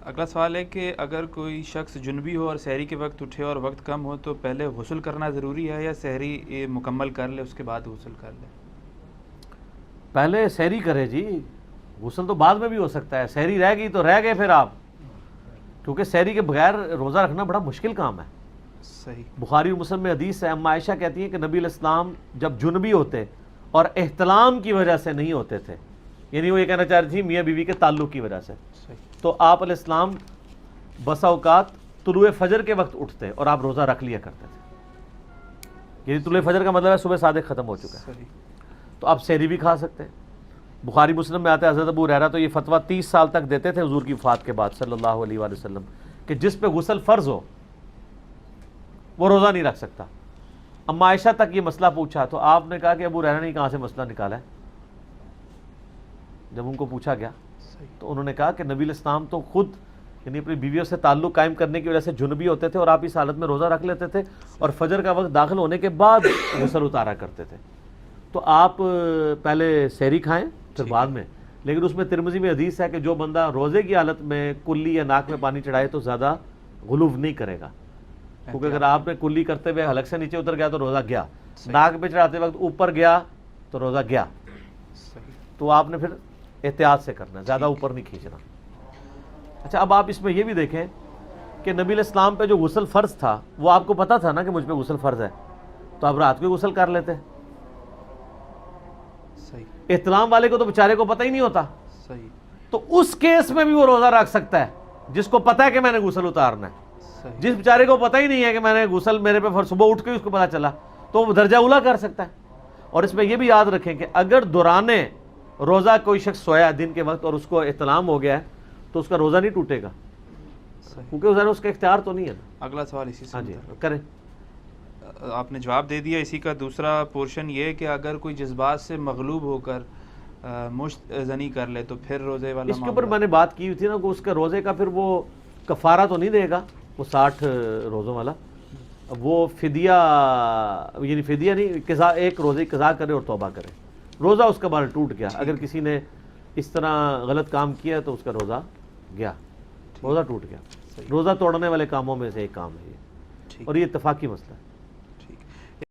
اگلا سوال ہے کہ اگر کوئی شخص جنبی ہو اور سحری کے وقت اٹھے اور وقت کم ہو تو پہلے غسل کرنا ضروری ہے یا سحری مکمل کر لے اس کے بعد غسل کر لے؟ پہلے سحری کرے جی، غسل تو بعد میں بھی ہو سکتا ہے. سحری رہ گئی تو رہ گئے پھر آپ، کیونکہ سحری کے بغیر روزہ رکھنا بڑا مشکل کام ہے. صحیح. بخاری اور مسلم میں حدیث ہے، اما عائشہ کہتی ہیں کہ نبی علیہ السلام جب جنبی ہوتے اور احتلام کی وجہ سے نہیں ہوتے تھے، یعنی وہ یہ کہنا چاہ رہی تھی میاں بیوی کے تعلق کی وجہ سے، تو آپ علیہ السلام بسا اوقات طلوع فجر کے وقت اٹھتے اور آپ روزہ رکھ لیا کرتے تھے. یعنی طلوع فجر کا مطلب ہے صبح صادق ختم ہو چکا ہے، تو آپ سحری بھی کھا سکتے ہیں. بخاری مسلم میں آتا ہے حضرت ابو ہریرہ تو یہ فتویٰ 30 سال تک دیتے تھے حضور کی وفات کے بعد صلی اللہ علیہ وآلہ وسلم، کہ جس پہ غسل فرض ہو وہ روزہ نہیں رکھ سکتا. اما عائشہ تک یہ مسئلہ پوچھا تو آپ نے کہا کہ ابو ہریرہ نے کہاں سے مسئلہ نکالا ہے. جب ان کو پوچھا گیا تو انہوں نے کہا کہ نبی علیہ السلام تو خود یعنی اپنی بیویوں سے تعلق قائم کرنے کی وجہ سے جنبی ہوتے تھے اور آپ اس حالت میں روزہ رکھ لیتے تھے اور فجر کا وقت داخل ہونے کے بعد غسل اتارا کرتے تھے. تو آپ پہلے سحری کھائیں پھر بعد میں. لیکن اس میں ترمذی میں حدیث ہے کہ جو بندہ روزے کی حالت میں کلی یا ناک میں پانی چڑھائے تو زیادہ غلوف نہیں کرے گا، کیونکہ اگر آپ نے کلی کرتے ہوئے حلق سے نیچے اتر گیا تو روزہ گیا، ناک پہ چڑھاتے وقت اوپر گیا تو روزہ گیا. تو آپ نے پھر احتیاط سے کرنا، زیادہ اوپر نہیں کھینچنا. اچھا اب آپ اس میں یہ بھی دیکھیں کہ نبی علیہ السلام پہ جو غسل فرض تھا وہ آپ کو پتا تھا نا کہ مجھ پہ غسل فرض ہے، تو آپ رات کو غسل کر لیتے. احتلام والے کو تو بیچارے کو پتہ ہی نہیں ہوتا، تو اس کیس میں بھی وہ روزہ رکھ سکتا ہے جس کو پتہ ہے کہ میں نے غسل اتارنا ہے. جس بیچارے کو پتہ ہی نہیں ہے کہ میں نے غسل میرے پہ صبح اٹھ کے اس کو پتہ چلا تو وہ درجہ اولا کر سکتا ہے. اور اس میں یہ بھی یاد رکھیں کہ اگر دوران روزہ کوئی شخص سویا دن کے وقت اور اس کو احتلام ہو گیا ہے تو اس کا روزہ نہیں ٹوٹے گا، کیونکہ اس کا اختیار تو نہیں ہے نا. اگلا سوال اسی سے کریں. آپ نے جواب دے دیا. اسی کا دوسرا پورشن یہ ہے کہ اگر کوئی جذبات سے مغلوب ہو کر مشت زنی کر لے تو پھر روزے والا اس کے اوپر میں نے بات کی ہوئی تھی نا کہ اس کا روزے کا پھر وہ کفارہ تو نہیں دے گا، وہ 60 روزوں والا، وہ فدیہ یعنی فدیہ نہیں، قضا، ایک روزے قضا کرے اور توبہ کرے. روزہ اس کا بار ٹوٹ گیا، اگر کسی نے اس طرح غلط کام کیا تو اس کا روزہ گیا، روزہ ٹوٹ گیا. روزہ توڑنے والے کاموں میں سے ایک کام ہے یہ، اور یہ اتفاقی مسئلہ ہے.